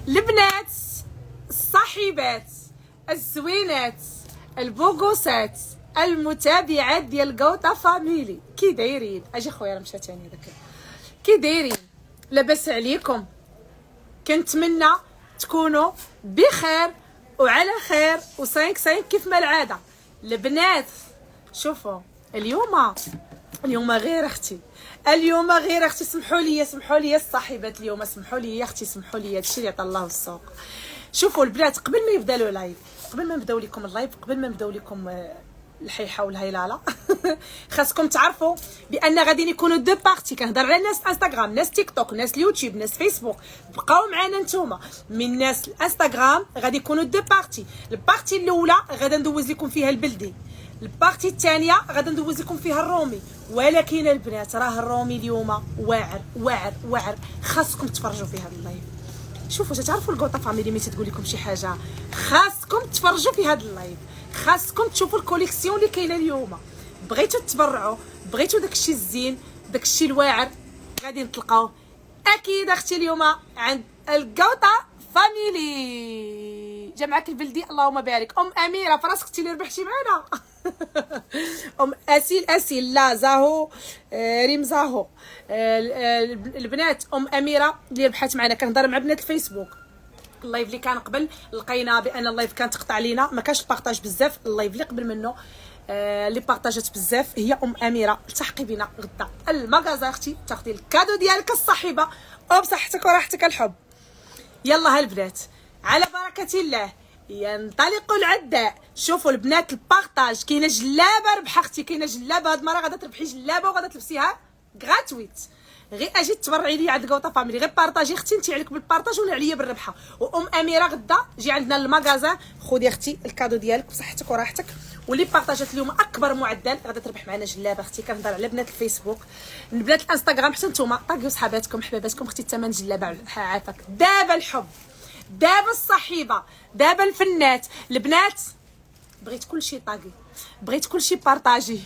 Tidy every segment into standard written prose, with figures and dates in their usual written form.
البنات الصاحبات الزوينات البوغوسات المتابعات ديال قوطه فاميلي، كي دايرين؟ اجي خويا راه مشات ثاني داك. كي دايرين؟ لاباس عليكم؟ كنتمنى تكونوا بخير وعلى خير و5 كيف ما العاده. البنات شوفوا اليوم غير اختي، سمحوا لي الصاحبات، اليوم سمحوا لي يا اختي، سمحوا لي، هادشي اللي عطا الله السوق. شوفوا البنات، قبل ما يبدا له لايف، قبل ما نبداو لكم اللايف، قبل ما نبداو لكم الحيحه والهيلاله خاصكم تعرفوا بان غادي يكونوا دو بارتي. كنهضر على ناس انستغرام، ناس تيك توك، ناس اليوتيوب، ناس فيسبوك. بقاو معنا نتوما من ناس الانستغرام، غادي يكونوا دو بارتي. البارتي الاولى غادا ندوز لكم فيها البلدي، البارتي الثانيه غادا ندوز لكم فيها الرومي. ولكن البنات راه الرومي اليوم واعر، خاصكم تفرجوا في هذا اللايف. شوفوا تعرفوا القوطه فاميلي ملي تقول لكم شي حاجه خاصكم تفرجوا في هذا اللايف، خاصكم تشوفوا الكوليكسيون اللي كاينه اليوم. بغيتوا تبرعوا، بغيتوا داكشي الزين، داكشي الواعر، غادي نتلقاو اكيد اختي اليوم عند القوطه فاميلي. جا معاك البلدي، اللهم بارك. اميره فراسك اختي اللي ربحتي معنا اسيل لا زاهو ريم زاهو. البنات اميره اللي ربحت معنا. كنهضر مع بنات الفيسبوك. اللايف اللي كان قبل لقينا بان اللايف كان تقطع لينا، ما كانش البارطاج بزاف. اللايف اللي قبل منه اللي بارطاجات بزاف هي اميره. التحقي بنا غدا المغازا اختي، تاخدي الكادو ديالك الصاحبه وبصحتك وراحتك الحب. يلا هالبنات على بركه الله ينطلق العداء. شوفوا البنات البارطاج، كاينه جلابه ربحه اختي، كاينه جلابه هاد المره غادا تربحي جلابه وغادا تلبسيها غراتويت. غير اجي تبرعي لي عند قوطه فاميلي، غير بارطاجي اختي، انت عليك بالبارطاج ولا عليا بالربحه. اميره غدا جي عندنا المغازا، خذي اختي الكادو ديالك بصحتك وراحتك. واللي بارطاجات اليوم اكبر معدل غادا تربح معنا جلابه اختي. كنهضر على بنات الفيسبوك، البنات الانستغرام، حتى نتوما طاقيو صحاباتكم حباباتكم اختي، الثمن جلابه عافاك. دابا الحب، دابا الصحيبه، دابا الفنات. البنات بغيت كلشي طاقي، بغيت كلشي بارطاجي،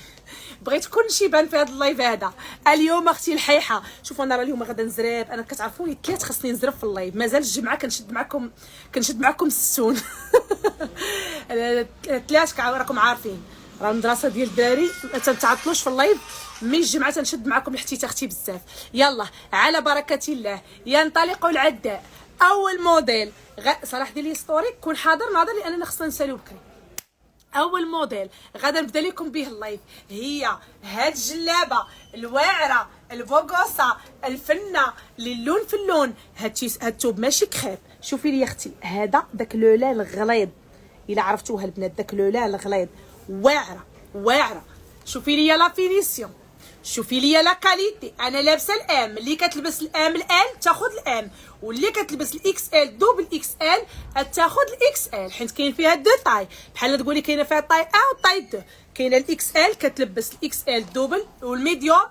بغيت كلشي بان في هذا اللايف هذا اليوم اختي الحيحه. شوفوا انا راه اليوم غادا نزرب، انا كتعرفوني ثلاث خصني نزرب في اللايف. مازال الجمعه كنشد معكم السون ثلاث راكم عارفين راه المدرسه ديال الدراري ما تنتعطلوش في اللايف. من الجمعه تنشد معكم الحتيته اختي بزاف. يلا على بركه الله ينطلق العداء. اول موديل صلاح دير لي ستوري، كون حاضر ناظر لاننا خصنا نساليو بكري. اول موديل غادا نبدا لكم به اللايف هي هاد الجلابه الواعره البوغوسه الفنه اللون في اللون. هاد الثوب ماشي كخيب. شوفي لي اختي هذا داك لولان الغليظ، الا عرفتوها البنات، داك لولان الغليظ واعره. شوفي لي لا فينيسيون، شوفي لي لا كاليتي. انا لابسه الام، اللي كتلبس الام الان تاخذ الام، واللي كتلبس الاكس ال دوبل اكس ال تاخذ الاكس ال، حيت كاين فيها دو طاي. بحال تقولي كاينه فيها طاي 1 وطاي 2. كاينه الاكس ال كتلبس الاكس ال دوبل، والميديوم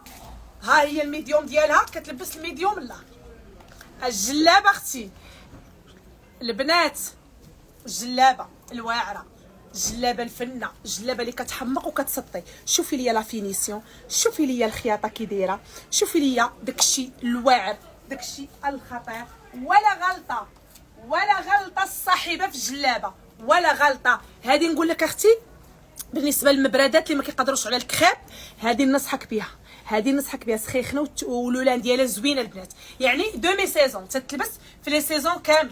ها هي الميديوم ديالها كتلبس الميديوم. لا الجلابه اختي البنات، الجلابه الواعره، الجلابه الفنه، الجلابه اللي كتحمق وكتسطي. شوفي لي لا فينيسيون، شوفي لي الخياطه كي دايره، شوفي لي داكشي الواعر، داكشي الخطير. ولا غلطه الصاحبه في الجلابه، ولا غلطه. هذه نقول لك اختي بالنسبه للمبردات اللي ما كيقدروش على الكخاب، هذه ننصحك بها، سخيخنه ولولان ديالها زوينه البنات. يعني دومي سيزون تتلبس في لي سيزون كامل.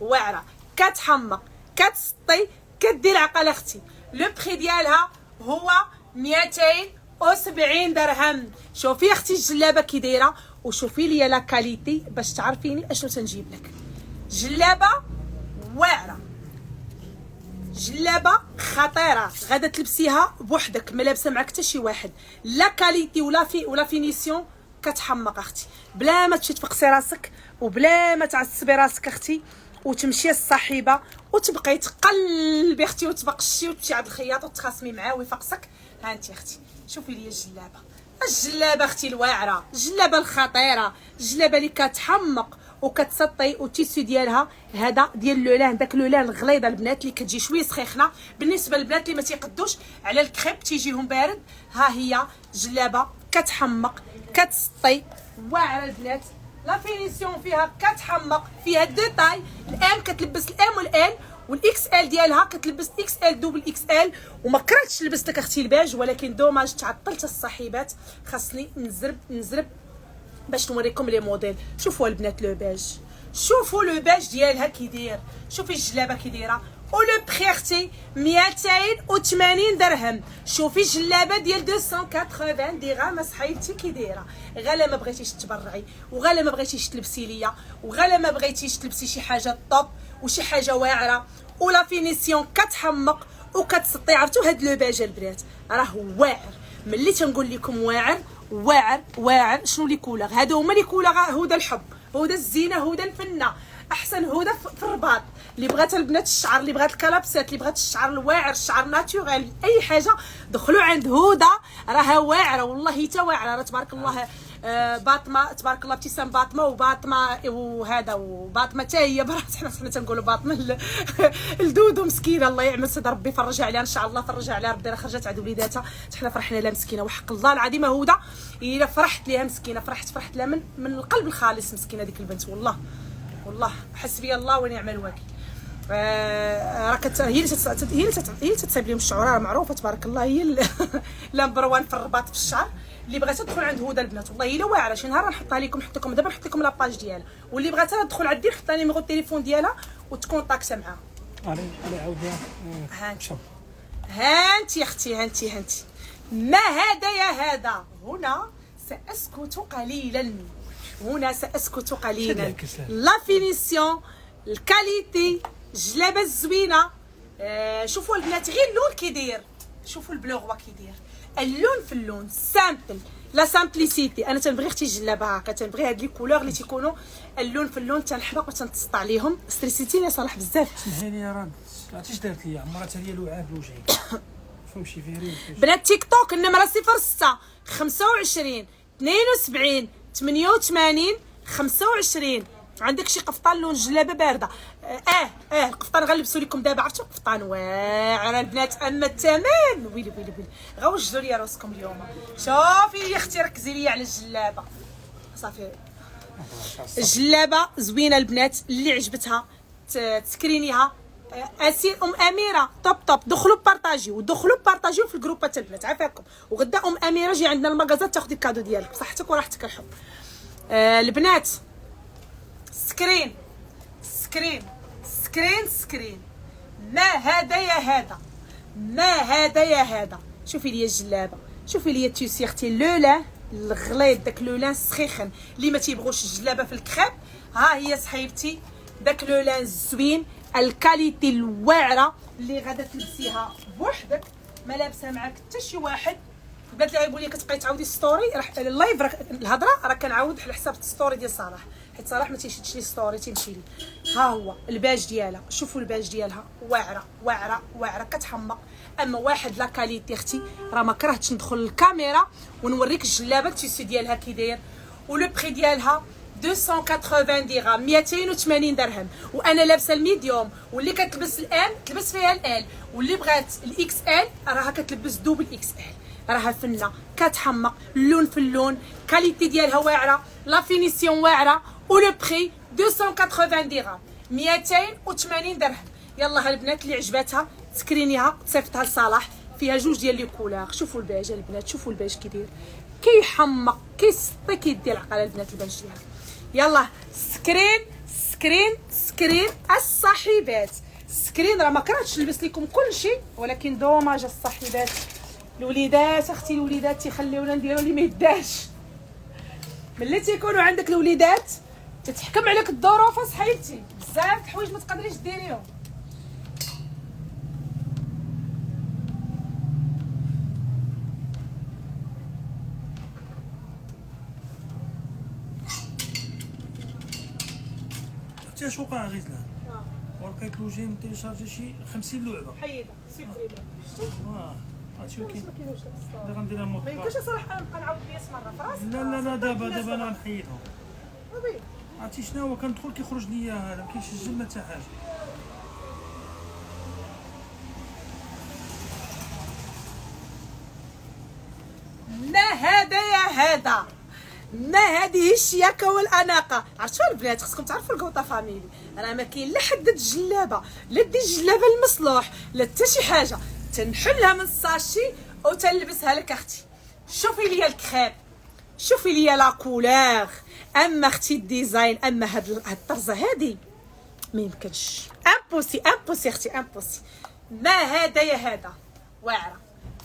واعره كتحمق كتسطي كدير عقل اختي. لو بري ديالها هو 270 درهم. شوفي اختي الجلابه كي دايره، وشوفي لي لا كاليتي باش تعرفيني اشنو تنجيب لك. جلابه واعره، جلابه خطيره، غادا تلبسيها بوحدك، ما لابسه معك حتى شي واحد. لا كاليتي ولا فينيسيون كتحمق اختي، بلا ما تمشي تفقسي راسك وبلا ما تعصبي راسك اختي وتمشي الصاحبه وتبقاي تقلبي اختي وتبقشي وتمشي عند الخياط وتخاصمي معاه ويفقسك. ها انت اختي شوفي لي الجلابه الجلابه اختي الواعره، الجلابه الخطيره، الجلابه اللي كتحمق وكتسطي والتيسو ديالها هذا ديال لولان، داك لولان الغليظه البنات اللي كتجي شويه سخيخنه بالنسبه للبنات اللي ما تيقدوش على الكريب تيجيهم بارد. ها هي جلابه كتحمق كتسطي واعره البنات، لا فينيسيون فيها كتحمق، فيها الديتاي. الام كتلبس الام والال والاكس ال ديالها كتلبس اكس ال دوبل اكس ال. وما كرهتش لبست لك اختي الباج، ولكن دوماج تعطلت الصاحبات، خاصني نزرب باش نوريكم لي موديل. شوفوا البنات لو باج، شوفوا لو باج ديالها كي داير، شوفي الجلابه كي دايره ولو بري اختي 280 درهم. شوفي جلابه ديال 280 درهم صحيبتي كي دايره. غالا ما بغيتيش تبرعي، وغالا ما بغيتيش تلبسي ليا، وغالا ما بغيتيش تلبسي شي حاجه طوب وشي حاجه واعره ولا فينيسيون كتحمق وكتسطي. عرفتوا هاد لو باج البنات راه واعر. ملي تنقول لكم واعر واعر واعر، شنو لي كولور؟ هادو هما لي كولور. هدى الحب، هدى الزينه، هدى الفنه، احسن هدى في الرباط. اللي بغات البنات الشعر، اللي بغات الكلابسات، اللي بغات الشعر الواعر، الشعر ناتوريل، اي حاجه دخلوا عند هدى راها واعره والله تا واعره. راه تبارك الله باطمه، تبارك الله ابتسام باطمه وباطمه وهذا وباطمه حتى هي برات. حنا تنقولوا باطمه الدودو مسكينه، الله يعمل صدر ربي يفرجها عليها ان شاء الله، فرجها عليها ربي. راه خرجت عند وليداتها، حنا فرحنا لها مسكينه وحق الله العظيم. هدى الا فرحت ليها مسكينه، فرحت لها من القلب الخالص مسكينه ديك البنت. والله حسبي الله ونعم الوكيل. راه هي اللي تتصايب لهم الشعور، راه معروفه تبارك الله، هي نمبر 1 في الرباط في الشعر. اللي بغات تدخل عند هدى البنات والله الا واعره. شي نهار نحطها لكم، نحط لكم دابا، نحط لكم لاباج ديالها، واللي بغاتها تدخل عندي نحط لها نيميرو التليفون ديالها وتكونطاكسا معاها. علي عاوديها. هانتي اختي، هانتي ما هذا يا هذا. هنا سأسكت قليلا، هنا سأسكت قليلا. لا فينيسيون، الكاليتي، الجلابه الزوينه. شوفوا البنات غير اللون كي داير، شوفوا البلوغوا كي داير، اللون في اللون سامبل، لا سامبليسيتي. انا تنبغي اختي الجلابه هكا، تنبغي هاد لي كولور اللي تيكونوا اللون في اللون، تنحبق وتنتسط عليهم. ستريسيتيني صراحه بزاف. سمحي لي راه عرفتي دارت لي عمرها هي لعاب لوجهي فهمتي فيري. بنات تيك توك النمره 06 25 72 88 25. عندك شي قفطان لون جلابه بارده؟ القفطان غنلبسو لكم دابا. عرفتوا قفطان واعر البنات، اما الثمن ويلي غوجدوا لي راسكم اليوم. شوفي يا اختي ركزي لي على الجلابه صافي. الجلابه زوينه البنات، اللي عجبتها تسكرينيها. اسير اميره طوب. دخلوا بارطاجيو في الجروبات البنات عافاكم. وغدا اميره جي عندنا المغازات تاخدي الكادو ديالك بصحتك وراحتك الحب. البنات سكرين. ما هذا يا هذا، شوفي لي الجلابه، شوفي لي التيسي اختي لولان الغليظ، داك لولان السخيخن اللي ما تيبغوش الجلابه في الكريب. ها هي صحيبتي داك لولان الزوين، الكاليتي الواعره اللي غادا تلبسيها بوحدك، ما لابسه معاك حتى شي واحد. البنات اللي غايقول لي كتبقاي تعاودي ستوري، راه اللايف الهضره راه كنعاود على حساب الستوري ديال صلاح، حيت صلاح ما تيشدش لي ستوري تيمشي لي. ها هو الباج ديالها، شوفوا الباج ديالها واعره كتحمق. اما واحد لا كاليتي اختي، راه ما كرهتش ندخل للكاميرا ونوريك الجلابه التيسي ديالها كي داير. ولو بري ديالها 280 درهم، 280 درهم. وانا لابسه الميديوم، واللي كتلبس الام تلبس فيها الال، واللي بغات الاكس ال راها كتلبس دوبل اكس ال. راها فنه كتحمق، اللون في اللون، كاليتي ديالها واعره، لا فينيسيون واعره. ولو بري 280 درهم، 280 درهم. يلا البنات اللي عجباتها سكرينيها تصيفطها لصلاح، فيها جوج ديال لي كولور. شوفوا الباج البنات، شوفوا الباج كي داير، كيحمق كيسطي كيدي العقل البنات الباج ديالها. يلا سكرين الصاحبات. سكرين راه ما كرهتش نلبس لكم كل شيء، ولكن دوماج الصاحبات. الوليدات اختي، الوليدات تيخليونا نديرو اللي ما يداش. ملي تيكونوا عندك الوليدات تتحكم عليك الظروف صحيبتي، بزاف د الحوايج ما تقدريش ديريهم. حتى اش وقع غيزلان ولقيت لوجين تيشارجي شي 50 لعبه. حيدها سيبريمي. عرفتي كي ما كاينش هاد الصوره. دابا غنديرها ما مطبخ. يمكنش صراحه نبقى نعاود 100 مره في راسي. لا دابا انا نحيدهم. صافي. عرفتي شنو هو كندخل كيخرج ليا هذا ما كيسجل حتى حاجه. ما هذا يا هذا، ما هذه الشياكه والاناقه. عرفتوا البنات خصكم تعرفوا الكوطه فاميلي راه ما كاين لا حد الجلابه لا دي الجلابه المصلوح لا حتى شي حاجه، تنحلها من الساشي وتلبسها لك اختي. شوفي لي الكريب، شوفي لي لا كولور، اما اختي الديزاين، اما هاد الطرزه هادي ما يمكنش. امبوسي اختي امبوسي. ما هذا يا هذا، واعره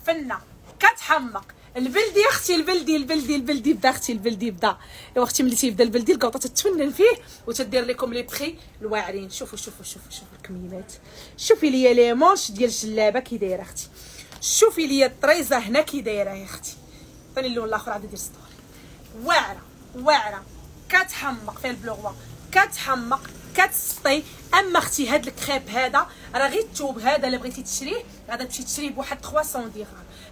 فنه كتحمق. البلدي اختي البلدي بدا اختي، البلدي بدا. ايوا اختي ملي تيبدا البلدي الكوطه تتفنن فيه وتدير لكم لي بري الواعرين. شوفوا الكميمات، شوفي لي لي مونش ديال الجلابه كي دايره اختي، شوفي لي الطريزه هنا كي دايره يا اختي. عطيني اللون الاخر عاد ندير ستوري. واعره كتحمق فيها البلوغوا، كتحمق كتسطي. اما اختي هاد الكريب هذا راه غير الثوب هذا اللي بغيتي تشريه غادا تمشي تشريه بواحد 300 درهم.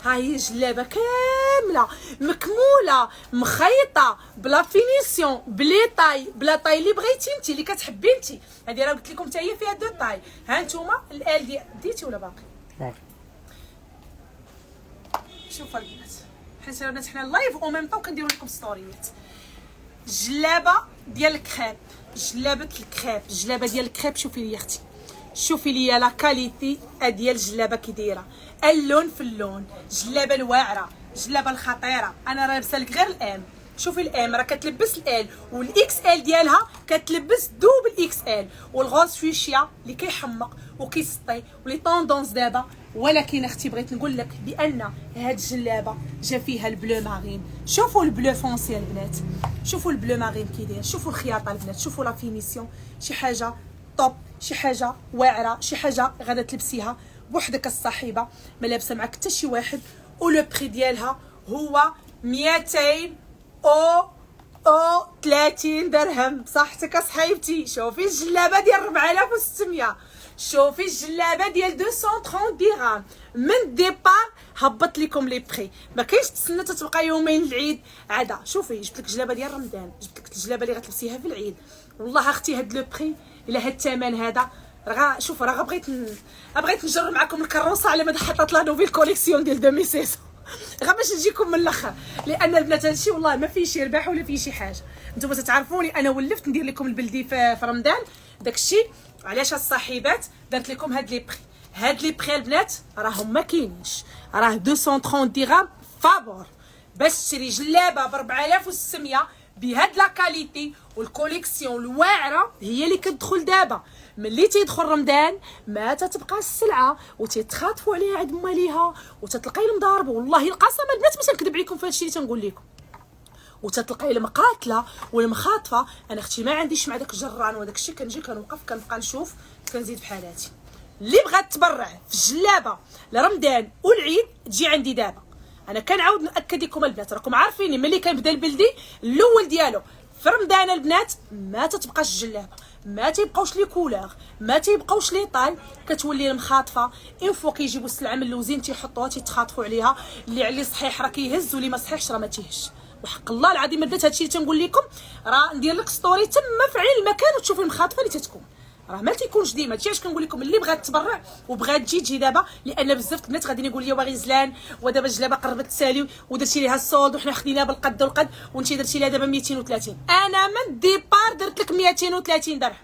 ها هي جلابه كامله مكموله مخيطه بلا فينيسيون بلي بلا طاي اللي بغيتي انت اللي كتحبي انت. هذه راه قلت لكم حتى هي فيها دو طاي. ها نتوما الال دي ديتي ولا باقي؟ شوفوا البنات، حيت البنات حنا لايف او ميم طون كنديروا لكم ستوريات. جلابه ديال الكريب، جلابه ديال الكريب. شوفي لي اختي، شوفي لي لا كاليتي ديال الجلابه كي دايره، اللون في اللون، جلابه الواعره، جلابه الخطيره. انا راه لابسه لك غير الام. شوفي الام راه كتلبس ال والاكس ال ديالها كتلبس دوبل اكس ال، والغوز فيشيا اللي كيحمق وكيسطي ولي طوندونس دابا. ولكن اختي بغيت نقول لك بان هاد الجلابه جا فيها البلو مارين. شوفوا البلو فونسي البنات، شوفوا البلو مارين كي داير، شوفوا الخياطه البنات، شوفوا لا فينيسيون. شي حاجه طوب، شي حاجه واعره، شي حاجه غادا تلبسيها بوحدك الصاحبه ما لابسه معك حتى شي واحد. ولو بري ديالها هو 200 او 30 درهم. بصحتك اصحيبتي. شوفي الجلابه ديال 4600، شوفي الجلابه ديال 230 درهم. من ديبار هبط لكم لي بري، ما كاينش تسنى تتبقى يومين العيد عاده. شوفي جبت لك الجلابه ديال رمضان، جبت لك الجلابه اللي غتلبسيها في العيد. والله اختي هاد لو بري الى هاد الثمن هذا راه شوفوا راه بغيت نجر معكم الكروسه على مدى حطات لا نوفيل كوليكسيون ديال 2016 غير باش نجيكم من الاخر. لان البنات هادشي والله ما فيه شي ربح ولا فيه شي حاجه. نتوما تتعرفوني انا ولفت ندير لكم البلدي في رمضان. داكشي علاش الصاحبات درت لكم هاد لي بري. هاد لي بري البنات راهم ما كاينينش، راه 230 درهم فابور باش تشري جلابه ب 4600 بهاد لا كاليتي. والكوليكسيون الواعره هي اللي كتدخل دابا. ملي تيدخل رمضان ما تتبقى السلعه وتيتخاطفوا عليها عند ماليها وتتلقاي المضارب. والله القسم البنات ما تنكذب عليكم في هادشي اللي تنقول لكم. وتتلقاي المقاتله والمخاطفه. انا اختي ما عنديش مع داك الجران وداك الشيء، كنجي كنوقف كنبقى نشوف كنزيد بحالاتي. اللي بغات تبرع في الجلابه لرمضان والعيد تجي عندي دابا. انا كنعاود ناكد لكم البنات راكم عارفين ملي كنبدا البلدي الاول ديالو في رمضان البنات ما تتبقاش الجلابه، ما تيبقاوش لي كولور، ما تيبقاوش لي طاي. كتولي المخاطفه اون فوا كيجيبوا السلعه من اللوزين تيحطوها تيتخاطفوا عليها. اللي عليه صحيح راه كيهز واللي ما صحيحش راه ما تيهزش. وحق الله العظيم البنات هادشي اللي تنقول لكم راه ندير لك ستوري تما في عين المكان وتشوفي المخاطفه اللي تتكون. راه ما تيكونش ديما. هادشي علاش كنقول لكم اللي بغات تبرع وبغات تجي دابا. لان بزاف البنات غادي يقول لي باغي زلان ودابا الجلابه قربت تسالي ودرتي ليها الصولد وحنا خديناها بالقد والقد وانت درتي لها دابا 230. انا من ديبار درت لك 230 درهم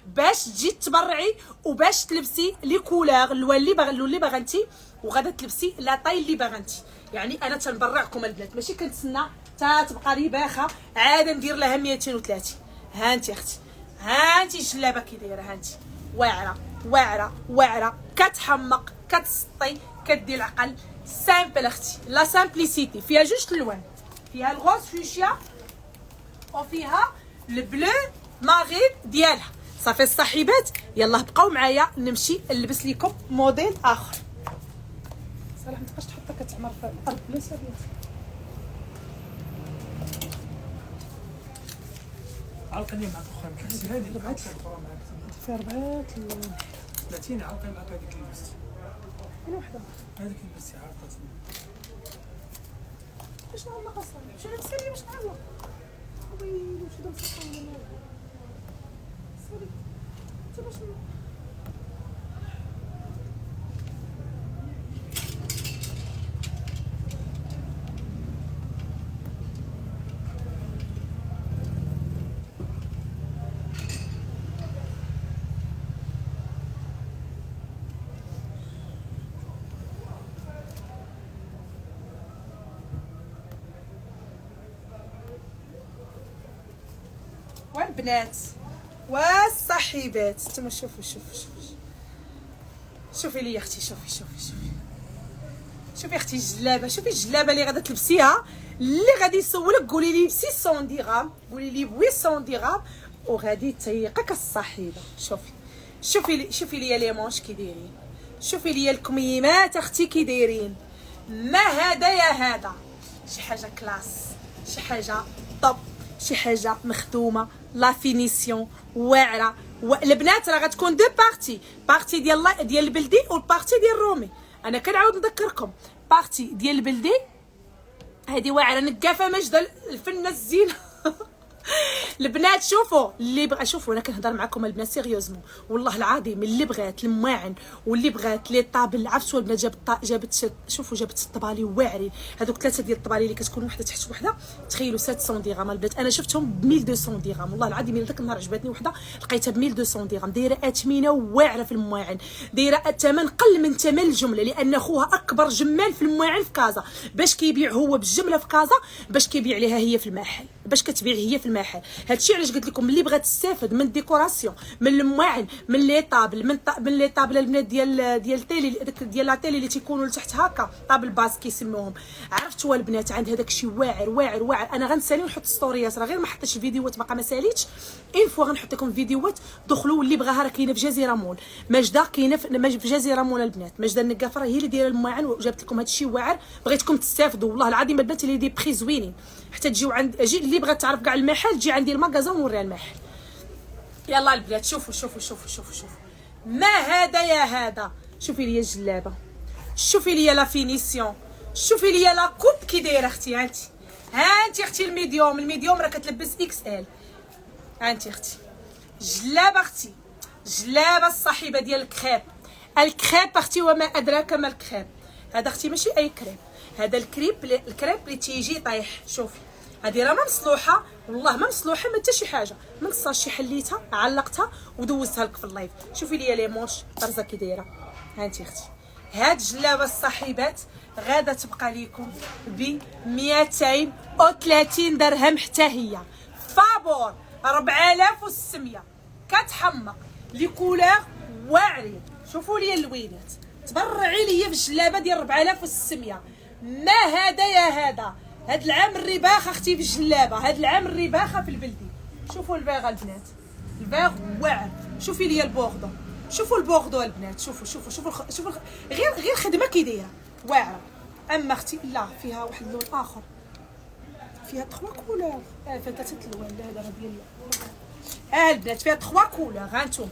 باش تجي تبرعي وباش تلبسي لي كولور اللي باغا انت وغادا تلبسي لا طاي اللي باغا انت. يعني انا تنبرعكم البنات ماشي كنتسنى تا تبقى لي باخه عاد ندير لها 230. ها انت اختي، ها انت الجلابه كي دايره، ها انت واعره كتحمق كتسطي كدي العقل. سامبل اختي، لا سامبليسيتي. فيها جوج الوان، فيها الغوز فوشيا وفيها البلو مارين ديالها. صافي الصاحبات يلا بقاو معايا نمشي نلبس لكم موديل اخر. صراحه ما تبقاش تحطها كتعمر في الارض بلا سبب. عاوتاني معك اخرى كيف هذه فيها 4 30 عاوتاني معك هذيك اللي لبست. كاين وحده هذيك بس عارفه باش نعلق اصلا شنو نسالي باش نعلق ويلي واش هذا مسخر ولا سوري انت باش والبنات والصحيبات نتوما شوفوا شوفي لي اختي شوفي اختي الجلابه شوفي الجلابه اللي غادا تلبسيها اللي غادي يسولك قولي لي ب 600 درهم قولي لي ب 800 درهم وغادي تيقك الصحيبه شوفي لي لي مونش كي دايرين شوفي لي الكميمات اختي كي دايرين ما هذا يا هذا شي حاجه كلاس شي حاجه طب شي حاجه مخدومه لا فينيسيون واعره البنات راه غتكون دو بارتي ديال البلدي والبارتي ديال الرومي. انا كنعاود نذكركم بارتي ديال البلدي هذه واعره نقافه ماجده الفنه الزينه البنات شوفوا اللي بغى شوفوا انا كنهضر معكم البنات سيريوزمون والله العظيم اللي بغات المواعن واللي بغات لي طابل عرفتوا البنات جابت شوفوا جابت الطبالي واعرين هذوك ثلاثه ديال الطبالي اللي كتكون وحده تحت وحده تخيلوا 700 درهم البنات انا شفتهم ب 1200 درهم والله العظيم من ذاك النهار عجبتني وحده لقيتها ب 1200 درهم دايره اثمنه واعره في المواعن دايره الثمن قل من ثمن الجمله لان خوها اكبر جمال في المواعن في كازا باش كيبيع هو بالجمله في كازا باش كيبيع ليها هي في المحل باش كتبيع هي في المحل هادشي علاش قلت لكم اللي بغات تستافد من الديكوراسيون من المواعن من لي طابل من لي طابل البنات ديال تيلي ديال لا تيلي اللي تيكونوا لتحت هكا طابل باس كيسموهم عرفتوا البنات عند هذاك الشيء واعر انا غنسالي ونحط ستوريات راه غير ما حطيتش فيديوهات باقا ما ساليتش اين فوا غنحط لكم فيديوهات دخلوا واللي بغاها راه كاينه في جزيره مول ماجده كاينه في جزيره مول البنات ماجده النقافه راه هي اللي دايره المواعن وجابت لكم هذا الشيء واعر بغيتكم تستافدوا والله العظيم البنات اللي دي بري زوينين حتى تجيو عند اللي بغات تعرف كاع المحل تجي عندي الماغازون ونوريها المحل يلا البنات شوفوا ما هذا يا هذا شوفي لي الجلابه شوفي لي لا فينيسيون شوفي لي لا كوب كي دايره اختي ها انت اختي الميديوم راه كتلبس اكس ال ها انت اختي جلابه اختي جلابه الصحيبه ديال الكريب اختي وما ادراك ما الكريب هذا اختي ماشي اي كريب هذا الكريب اللي تيجي طايح شوفي هذه راه ما مصلوحه والله ما مصلوحه ما حتى شي حاجه ما نقصاش حليتها علقتها ودوزتها لك في اللايف شوفي لي لي مونش طرزه كي دايره ها انت اختي هاد الجلابه الصحيبات غادا تبقى لكم ب 230 درهم حتى هي فابور 4600 كتحمق لي كولور واعرين شوفوا لي اللوينات تبرعي لي بالجلابه ديال 4600 ما هذا يا هذا هاد العام الرباخه اختي في الجلابه هاد العام الرباخه في البلدي شوفوا الباغ البنات الباغ واعر شوفي لي البوردو شوفوا البوردو البنات شوفوا غير خدمه كي دايره واعره اما اختي لا فيها واحد اللون اخر فيها 3 كولور فيها 3 الوان لا هذا ديال البنات فيها 3 كولور ها انتم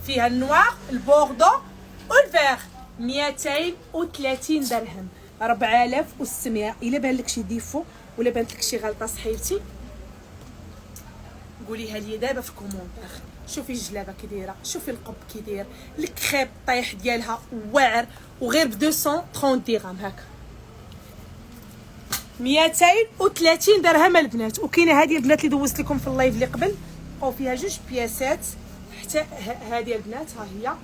فيها النوار البوردو والفيغ 230 درهم 4600 الا بان لك شي ديفو ولا بانت لك شي غلطه صحيبتي قوليها لي دابا في كومونتير شوفي الجلابه كي دايره شوفي القب كي داير الكريب طايح ديالها واعر وغير ب 230 درهم هكا 230 درهم البنات وكاينه هذه البنات اللي دوزت لكم في اللايف اللي قبل بقاو فيها جوج بياسات حتى هذه البنات ها هي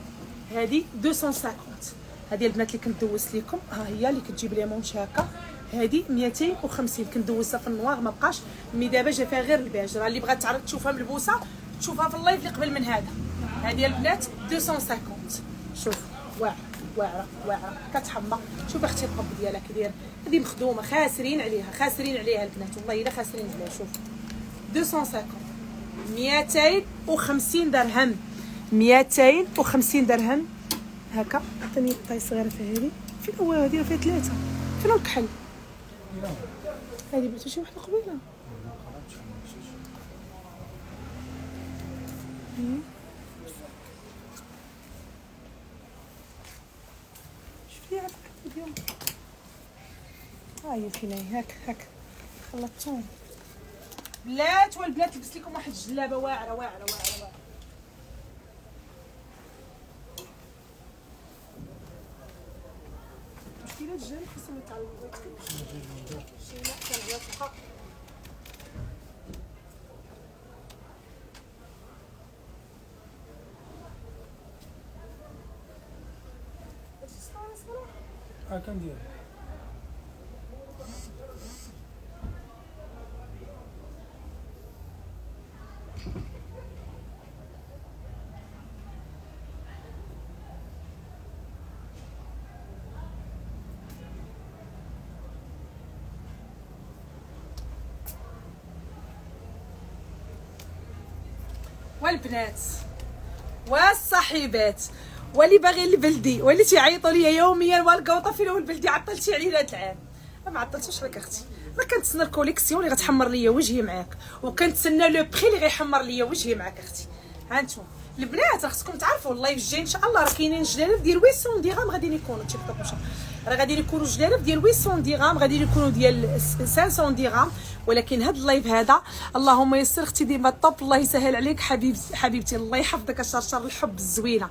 هذه 250 هذه البنات اللي كنت دوزت لكم ها هي اللي كتجيب لي مونش هكا هذه 250 كنت دوزتها في النوار ما بقاش مي دابا جا فيها غير البيج راه اللي بغات تعرف تشوفها ملبوسه تشوفها في اللايف اللي قبل من هذا هذه البنات 250 شوف واعره كتحمق شوف اختي القب ديالها كي داير هذه مخدومه خاسرين عليها البنات والله الا خاسرين عليها شوف 250 250 درهم 250 درهم هكا عطيني طاي صغيره في هذه فين هو هذه فيها 3 فين الكحل هذه بغيتو شي وحده قبيله شوفي فيها اليوم. ها هي فينا هاك هاك خلطتهم بلات. والبنات لبس لكم واحد الجلابه واعره واعره واعره واعره. مشكله الجن خصهم يتعلموا شي لا كان الحق. كندير والبنات والصاحبات واللي باغي البلدي واللي تيعيطوا لي يوميا والقوطه فين هو البلدي عطلتي علينا هذا العام. ما عطلتوش راك اختي، راه كنتسنى الكوليكسيون اللي غتحمر ليا وجهي معاك، وكنتسنى لو بري اللي غيحمر ليا وجهي معاك اختي. ها انتم البنات راه خصكم تعرفوا اللايف الجاي ان شاء الله راه كاينين جلالاف ديال 800 درهم غاديين يكونوا تيك توك. راه غادي يكونوا جلالاف ديال 800 درهم، غادي يكونوا ديال 500 درهم. ولكن هذا اللايف هذا اللهم يسر اختي ديما الطوب. الله يسهل عليك حبيبتي الله يحفظك. الشرشر الحب الزوينه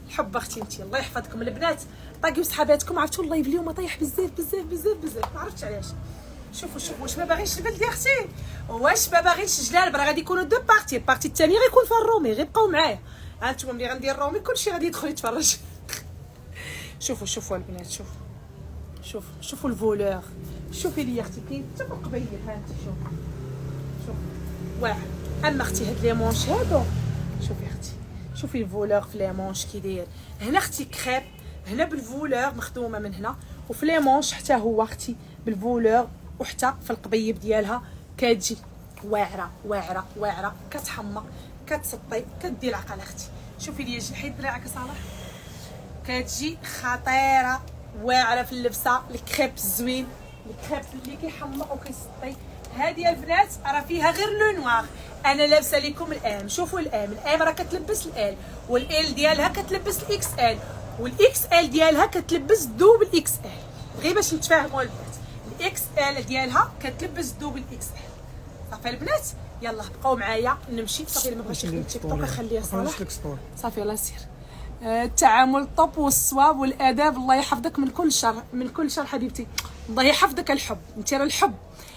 الحب اختي انت الله يحفظكم. البنات طاقيو صحاباتكم. عرفتوا اللايف اليوم طايح بزاف بزاف بزاف بزاف، ما عرفتش علاش. شوفوا واش ما باغينش البلد يا اختي، واش ما باغينش جلال. راه غادي يكونوا دو بارتي. البارتي الثانيه غيكون فيها الرومي، غيبقاو معايا. ها انتم ملي غندير الرومي كلشي غادي يدخل يتفرج. شوفوا البنات شوفوا الفولور. شوفي لي اختي كاين حتى فوق قبيل. ها انت شوف واحد. اما اختي هاد لي مونش هادو شوفي اختي، شوفي الفولور في لي مونش كي داير. هنا اختي كريب، هنا بالفولور مخدومه من هنا، وفي لي مونش حتى هو اختي بالفولور، وحتى في القبيب ديالها كتجي واعره واعره واعره، كتحمى كتسطي كدير العقل اختي. شوفي لي حيد دراعك صالح. كتجي خطيره واعره في اللبسه. الكريب الزوين، الكريب اللي كيحمى وكيسطي. هذه البنات راه فيها غير لو نوار. انا لابسه لكم الام. شوفوا الام راه كتلبس الال، والال ديالها كتلبس الاكس ال، والاكس ال ديالها كتلبس دوبل اكس ال. غير باش نتفاهموا البنات، الاكس ال ديالها كتلبس دوبل اكس ال. صافي البنات يلا بقاو معايا نمشي. صافي ما بغاش يخلي تيك توك خليه صالح. صافي الله يسير. التعامل الطب والصواب والاداب. الله يحفظك من كل شر، من كل شر حبيبتي. الله يحفظك. الحب انت راه الحب.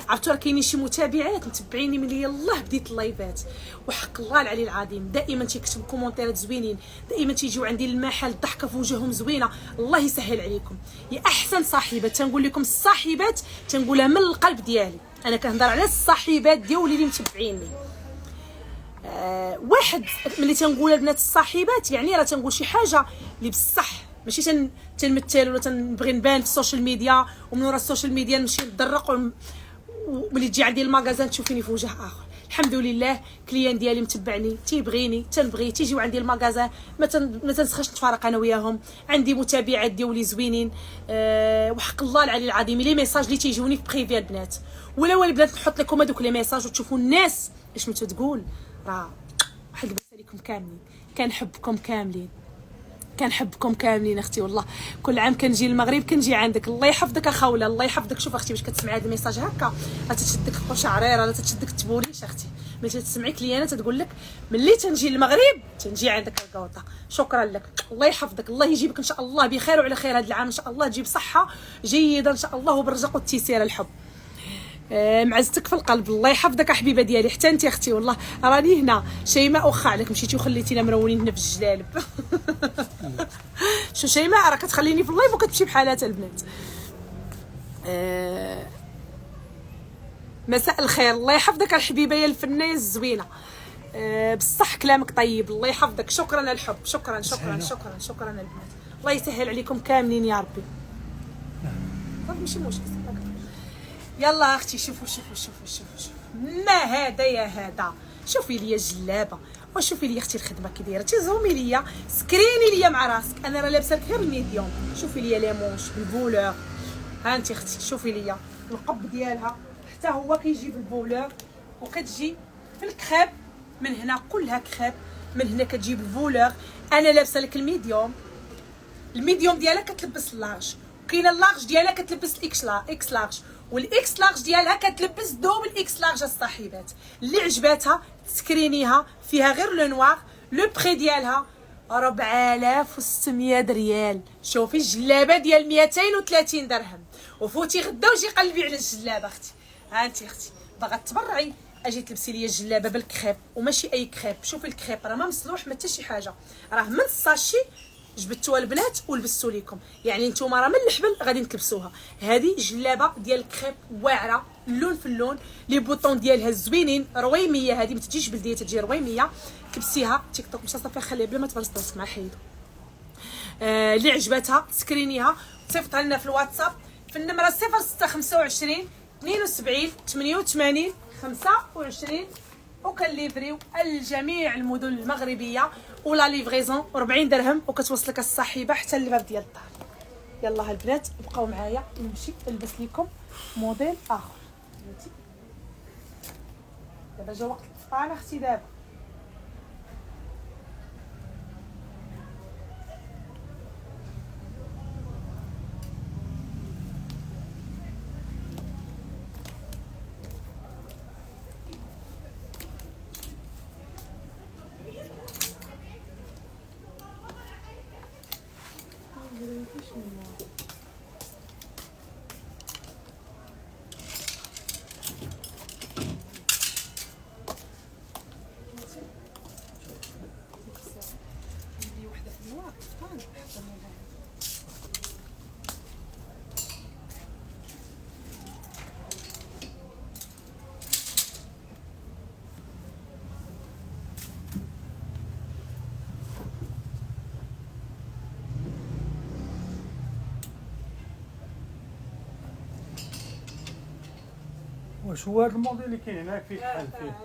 عرفتوا راه كاينين شي متابعات متبعيني من يلاه بديت اللايفات، وحق الله العلي العظيم دائما تيكتبوا كومونتيرات زوينين، دائما تيجيو عندي المحل الضحكه في وجههم زوينه. الله يسهل عليكم يا احسن صاحبات. تنقول لكم الصاحبات تنقولها من القلب ديالي. انا كنهضر على الصاحبات ديالي اللي متبعيني. واحد ملي تنقول البنات الصاحبات يعني راه تنقول شي حاجه اللي بصح، ماشي تنمثل ولا تنبغي نبان في السوشيال ميديا ومن ورا السوشيال ميديا نمشي نضرق وملي تجي عندي المغازان تشوفيني في وجه اخر. الحمد لله كليان ديالي متبعني تيبغيني تنبغي تيجيو عندي المغازان ما تنسخش نتفارق انا وياهم. عندي متابعات ديالي زوينين. وحق الله العلي العظيم لي ميساج اللي تيجوني في بريفي البنات ولا البنات نحط لكم هذوك لي ميساج وتشوفوا الناس اش متو تقول. راه واحد البوسه لكم كاملين. كنحبكم كاملين، كنحبكم كاملين اختي. والله كل عام كنجي للمغرب كنجي عندك. الله يحفظك اخوله الله يحفظك. شوف اختي باش كتسمعي هذا الميساج هكا لا تتشدك القشعريره لا تتشدك التبوليش اختي. ملي تسمعيك لي انا تقول لك ملي تنجي للمغرب تنجي عندك القوطه. شكرا لك الله يحفظك. الله يجيبك ان شاء الله بخير وعلى خير هذا العام ان شاء الله. تجيب صحه جيده ان شاء الله وبالرزق والتيسير الحب. معزتك في القلب. الله يحفظك حبيبه ديالي. حتى انت اختي والله راني هنا. شيماء واخا عليك مشيتي وخليتينا مرونين هنا في الجلالب. شو شيماء راه كتخليني في اللايف وكتمشي بحالاتها البنات. مساء الخير. الله يحفظك الحبيبه يا الفنيه الزوينه. بصح كلامك طيب. الله يحفظك. شكرا الحب. شكرا البنات. الله يسهل عليكم كاملين يا ربي. ماشي مشكل. يلا اختي شوفوا ما هذا يا هذا. شوفي لي جلابه وشوفي لي اختي الخدمه كي دايره. تزومي ليا سكريني ليا مع راسك. انا راه لابسه لك غير الميديوم. شوفي لي لي مونش بالفولور. ها انت اختي شوفي ليا القب ديالها حتى هو كيجي بالفولور وكتجي في الكريب من هنا كلها كريب من هنا كتجي بالفولور. انا لابسه لك الميديوم الميديوم ديالها كتلبس اللارج، وكاينه اللارج ديالها كتلبس الاكس لارج، والاكس لارج ديالها كتلبس دوبل اكس لارج الصاحبات. اللي عجباتها تسكرينيها، فيها غير لو نوار. لو بري ديالها 4600 ريال. شوفي الجلابه ديال 230 درهم. وفوتي غدا وجي قلبي على الجلابه اختي. ها انت اختي باغا تبرعي، اجي تلبسي لي الجلابه بالكريب، وماشي اي كريب. شوفي الكريب راه ما مسلوح ما حتى شي حاجه، راه من الساشي جبدتوها البنات ولبستو ليكم. يعني نتوما راه من الحبل غادي تلبسوها. هذه جلابه ديال الكريب واعره، اللون في اللون، لي بوطون ديالها زوينين، رويميه. هذه ما تجيش بلديه، تجي رويميه. تلبسيها تيك توك مشى صافي خليها بلا ما تبرز راسك مع حيدو. اللي عجبتها سكرينيها صيفطها لنا في الواتساب في النمره 0625 72 88 25، وكنليفريو الجميع المدن المغربيه، ولا ليفريزون 40 درهم وكتوصلك الصاحبه حتى للباب ديال الدار. يلا البنات بقاو معايا نمشي نلبس لكم موديل اخر. دابا جا وقت الفطار اختي. دابا واش هو هذا الموديل اللي كاين هناك فيه شحال فيه؟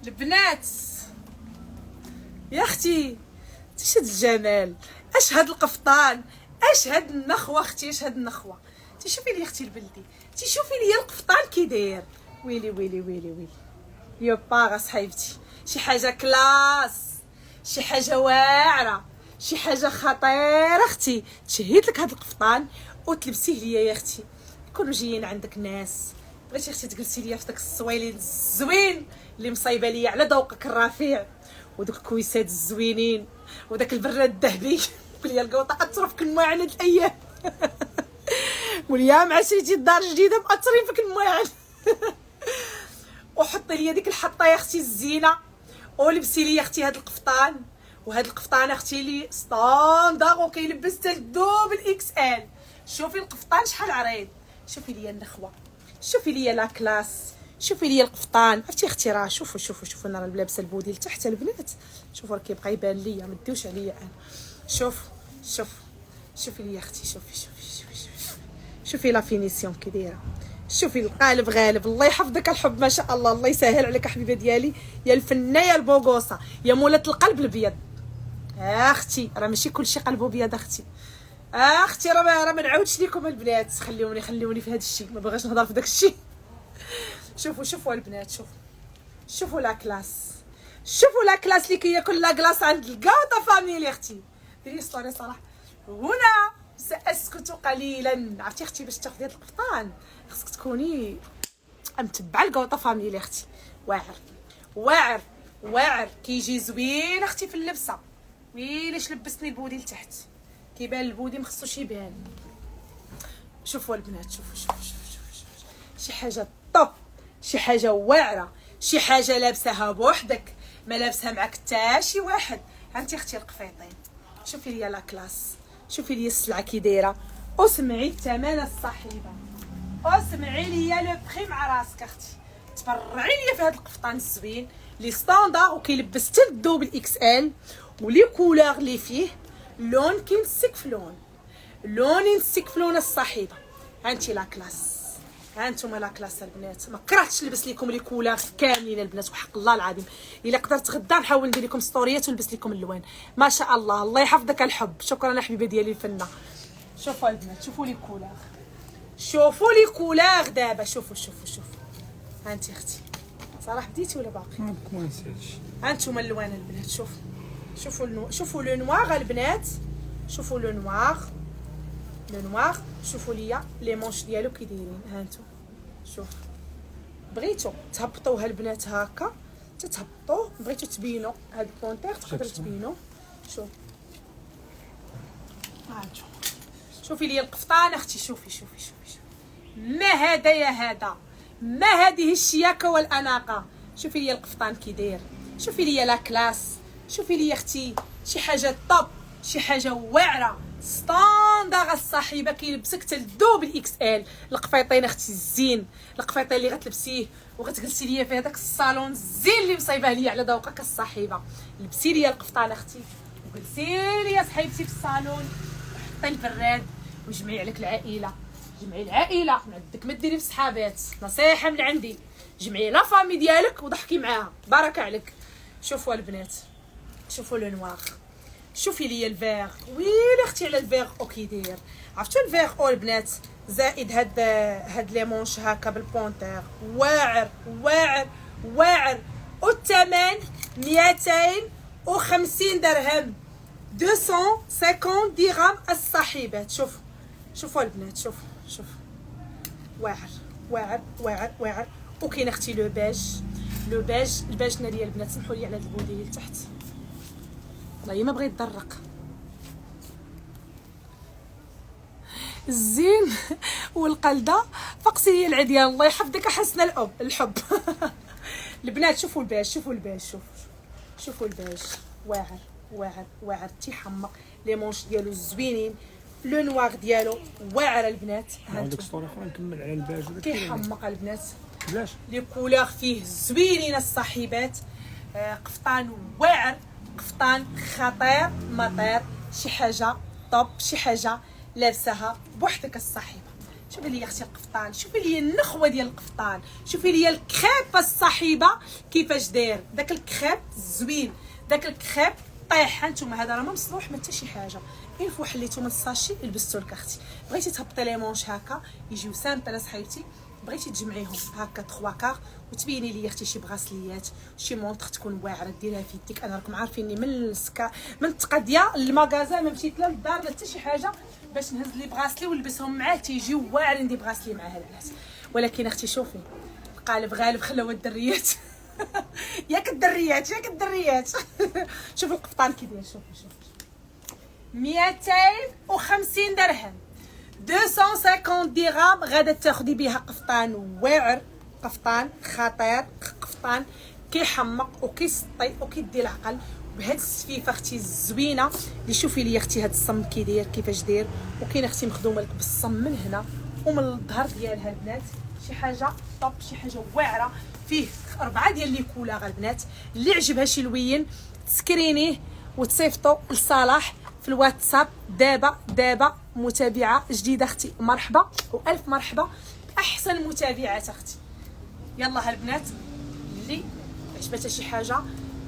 البنات يا اختي اش هاد الجمال، اش هاد القفطان، اش هاد النخوه اختي، اش هاد النخوه. تشوفي لي اختي البلدي، تشوفي لي القفطان كي داير. ويلي ويلي ويلي ويلي يا باغا صاحبتي، شي حاجه كلاس، شي حاجه واعره، شي حاجه خطيره اختي. تشهيت لك هاد القفطان وتلبسيه ليا يا اختي. يكونوا جايين عندك ناس، بغيتي اختي تجلسي ليا في داك الصويلين الزوين اللي مصايبه ليا على ذوقك الرفيع، ودوك الكويسات الزوينين، وداك البراد الذهبي. قول لي القوطه اطرف في الماعن هاد الايام. واليوم عشريتي الدار الجديده مأثرين فيك الماعن. وحطي لي ديك الحطه يا اختي الزينه، ولبسي لي اختي هاد القفطان. وهاد القفطان اختي لي ستاندار وكيلبس حتى الدوبل اكس ال. شوفي القفطان شحال عريض، شوفي لي النخوه، شوفي لي لا كلاس، شوفي لي القفطان. عرفتي اختي راه شوفوا انا راه لابسه البودي لتحت البنات. شوفوا راه كيبقى يبان ليا، ما ديوش عليا انا. شوفي لي اختي، شوفي لا فينيسيون كي دايره. شوفي القالب غالب. الله يحفظك الحب ما شاء الله، الله يسهل عليك حبيبه ديالي، يا الفنه يا البوغوصه يا مولات القلب الابيض. اختي راه ماشي كلشي قلبو ابيض اختي. اختي راه ما نعاودش لكم البنات، خليوني في هذا الشيء، ما بغيتش نهضر في داك الشيء. شوفوا البنات، شوفوا لا كلاس، شوفوا لا كلاس اللي كياكل لا كلاس عند الكاوطا فاميلي اختي. ديري ستوري صراحه. هنا ساسكت قليلا. عرفتي اختي باش تاخدي هذا القفطان خصك تكوني متبعه الكاوطا فاميلي اختي. واعر كيجي زوين اختي في اللبسه. ويليش لبسني البودي لتحت، كيبان البودي ما خصوش يبان. شوفوا البنات، شوفوا شي حاجه طوب، شي حاجه واعره، شي حاجه لابساها بوحدك، ما لابسها معك حتى شي واحد. هانتي اختي القفيطين، شوفي لي لا كلاس، شوفي لي السلعه كي دايره، وسمعي الثمن الصحيبه، وسمعي لي لو بري مع راسك اختي. تبرعي لي في هذا القفطان الزوين لي ستاندار وكيلبس حتى الدوبل اكس ال، ولي كولور اللي فيه لون كينسك في لون، لون ينسك في لون الصحيبه. هانتي لا كلاس، هانتوما لا كلاس البنات. ما كرهتش نلبس لكم لي كولور كاملين البنات، وحق الله العظيم الا قدرت غدا نحاول ندير لكم ستوريات ونلبس لكم اللوان. ما شاء الله، الله يحفظك الحب. شكرا حبيبه ديالي الفنه. شوفوا البنات، شوفوا لي كولور، شوفوا لي كولور دابا، شوفوا شوفوا شوفوا. هانتي اختي صراحه بديتي ولا باقي؟ ما نسالش. هانتوما اللوان البنات، شوفوا شوفوا لو نوار البنات، شوفوا لو نوار، لو نوار. شوفوا ليا لي مونش ديالو كي دايرين. هانتو شوف، بغيتو تهبطوها البنات هكا تتهبطوه، بغيتو تبينوا هاد البونتير تقدروا تبينوا. شوف هانتو، شوفي لي القفطان اختي، شوفي شوفي شوفي شوفي. ما هذا يا هذا، ما هذه الشياكه والاناقه. شوفي لي القفطان كي داير، شوفي لي لا كلاس، شوفي لي اختي شي حاجه طوب، شي حاجه واعره ستاندار الصاحبه. كيلبسك حتى الدوبل اكس ال. القفيطين اختي الزين، القفيطين اللي غتلبسيه وغتجلسي ليا في هذاك الصالون الزين اللي مصايبه ليا على ذوقك الصاحبه. لبسي ليا القفطان اختي وجلسي ليا صحيبتي في الصالون، حطي البراد وجمعي عليك العائله. جمعي العائله، ما عندك ما ديري في صحابات، نصيحه من عندي. جمعي لا فامي ديالك وضحكي معاها، بارك عليك. شوفوا البنات، شوفوا لو نوار، شوفي لي الفيغ. ويلي اختي على الفيغ او كي داير. عرفتوا الفيغ او البنات زائد هاد لي مونش هكا بالبونتير، واعر واعر واعر. والثمن 250 درهم، 250 درهم الصحيبات. شوفوا البنات، شوفوا واعر واعر واعر واعر. وكاين اختي لو بيج، لو بيج، الباجنه ديال البنات. سمحوا لي على هاد البودي لتحت، والله ما بغيت يتدرق. الزين والقلده فقسي هي العديان. الله يحفظك حسن الحب. البنات شوفوا الباج، شوفوا الباج، شوفوا الباج، واعر واعر واعر تيحمق. لي مونش ديالو زوينين، لو نوار ديالو واعر البنات. هذيك ستوري اخرى نكمل على الباج. كيحمق البنات، علاش لي كولور فيه زوينين الصاحبات. قفطان واعر، قفطان خطير مطير، شي حاجه طوب، شي حاجه لابساها بوحدك الصاحبه. شوفي لي اختي القفطان، شوفي لي النخوه ديال القفطان، شوفي لي الكريب الصاحبه كيفاش داير. داك الكريب زوين، داك الكريب طيح. هانتوما هذا راه ما مصلوح ما حتى شي حاجه. اين فوا حليتو من الساشي لبستو لك اختي. بغيتي تهبطي لي مونش هكا يجيو سامبل صحيبتي، بغيتي تجمعيهم هكا 3 كار وتبيني لي اختي شي بغاسليات، شي مونطخ تكون واعره ديرها في يديك. انا راكم عارفيني من التقديه للمغازا ما مشيت لا للدار لا حتى شي حاجه باش نهز لي بغاسلي ونلبسهم معاه تيجيو واعرين دي بغاسلي معاه البنات. ولكن اختي شوفي القالب غالب خلاو الدريات. ياك الدريات ياك الدريات. شوف القفطان كي داير، شوفي 250 درهم، 250 درهم. غادا تاخدي بها قفطان واعر، قفطان خطير، قفطان كيحمق وكيسطي وكيدي العقل بهاد السفيفه اختي الزوينه. اللي شوفي لي اختي هاد الصم كي داير كيفاش داير. وكاين اختي مخدومه لك بالصم من هنا ومن الظهر ديالها البنات. شي حاجه طوب، شي حاجه واعره. فيه 4 ديال لي كولور البنات. اللي عجبها شي لوين تسكرينيه وتصيفطو لصلاح في الواتساب. دابا متابعه جديده اختي، مرحبا والف مرحبا باحسن المتابعات اختي. يلا البنات اللي عجبتها شي حاجه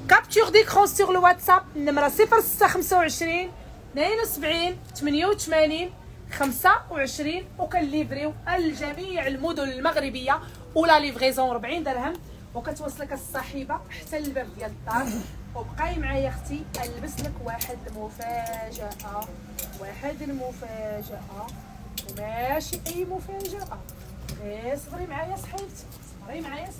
كابتور ديكرون سور لو واتساب، النمره 0625 72 88 25. وكنليفريو الجميع المدن المغربيه ولا ليفريزون 40 درهم وكتوصلك الصاحبه حتى للباب ديال الدار. وبقاي معايا اختي نلبس لك واحد المفاجاه، واحد المفاجاه وماشي اي مفاجاه. غير صبري معايا صحيبتي، صبري معايا.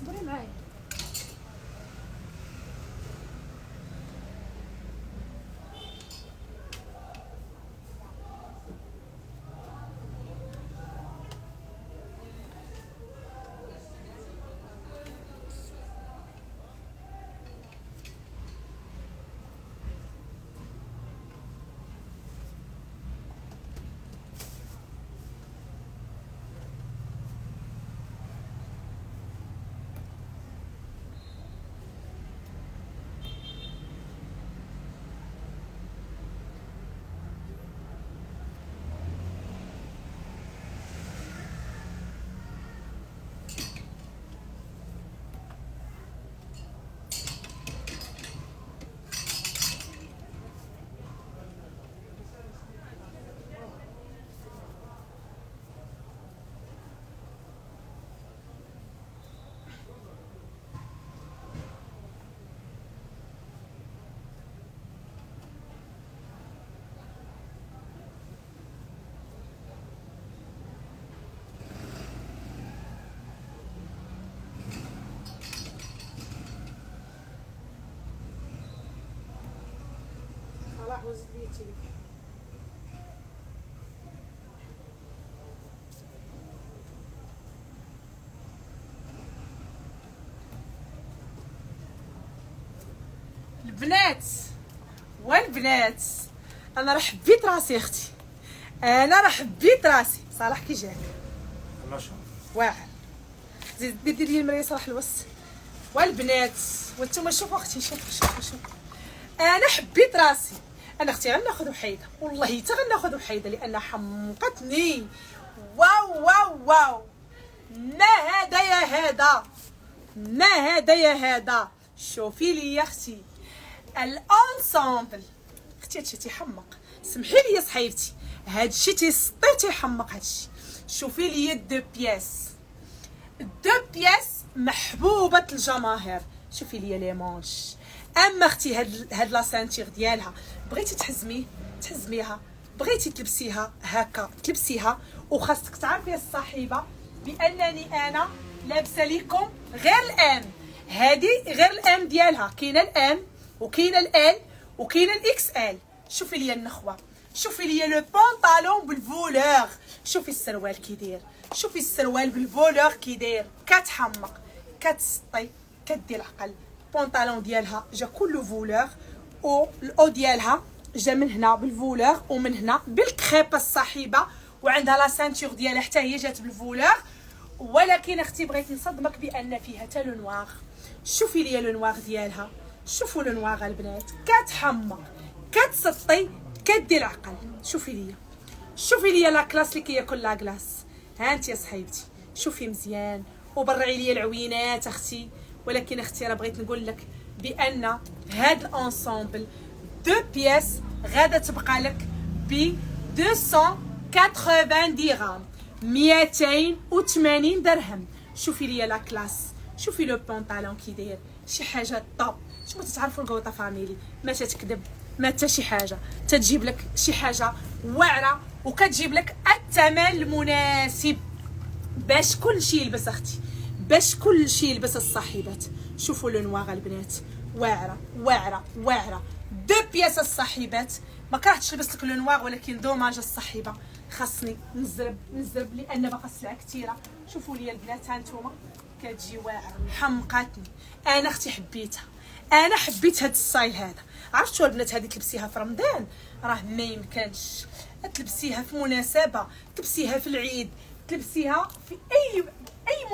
وزيد لي التليفون. البنات والبنات، انا راه حبيت راسي اختي، انا راه حبيت راسي. صالح كي جاك؟ ما شاء الله واعر. زيد دير لي المرايه صالح الوسط. والبنات وانتم شوفوا اختي، شوفوا انا حبيت راسي. انا اختي غناخذ وحيده، والله حتى غناخذ وحيده لانها حمقتني. واو واو واو، ما هذا يا هذا، ما هذا يا هذا. شوفي لي يا اختي الانسامبل. اختي هادشي تيحمق، سمحي لي يا صحيبتي، هادشي تيسطي تيحمق هادشي. شوفي لي دو بياس محبوبه الجماهير. شوفي لي لي مانش. اما اختي هاد لا سانتيغ ديالها بغيتي تحزميها، بغيتي تلبسيها هكا تلبسيها. وخاصك تعرفي الصاحبه بانني انا لابسه لكم غير الام. هذه غير الام ديالها، كاينه الام وكاينه ال وكاينه الاكس ال. شوفي لي النخوه، شوفي لي لو بونطالون بالفولور، شوفي السروال كي داير، شوفي السروال بالفولور كي داير. كتحمق، كتسطي، كدير العقل. البونطالون ديالها جا كله فولور، والاو ديالها جا من هنا بالفولور ومن هنا بالكريب الصاحبه، وعندها لا سانتور ديالها حتى هي جات بالفولور. ولكن اختي بغيت نصدمك بان فيها حتى لو نوار. شوفي لي لو نوار ديالها، شوفوا لو نوار البنات. كتحمق، كتسطي، كدير العقل. شوفي لي لا كلاس اللي كياكل لا كلاس. ها انت يا صحيبتي شوفي مزيان وبرعي لي العوينات اختي. ولكن اختي راه بغيت نقول لك بان هاد الانسامبل دو بياس غادا تبقى لك ب 280 درهم، 280 درهم. شوفي لي لا كلاس، شوفي لو بونطالون كي داير، شي حاجه طوب. شنو تتعرفوا الكوطه فاميلي ما تتكذب، ما حتى شي حاجه تتجيب لك شي حاجه واعره، وكتجيب لك الثمن المناسب باش كل شيء يلبس اختي، باش كل شيء يلبس الصاحبات. شوفوا لو نوار البنات، واعره واعره واعره. دو بياس الصاحبات. ما كرهتش نلبس لك لو نوار، ولكن دوماج الصاحبه خاصني نزرب لان باقا السلعه كثيره. شوفوا لي البنات ها نتوما كتجي واعره، حمقاتني. انا اختي حبيتها، انا حبيت هاد الستايل هذا. عرفتوا البنات هذه تلبسيها في رمضان راه ما يمكنش، تلبسيها في مناسبه، تلبسيها في العيد، تلبسيها في اي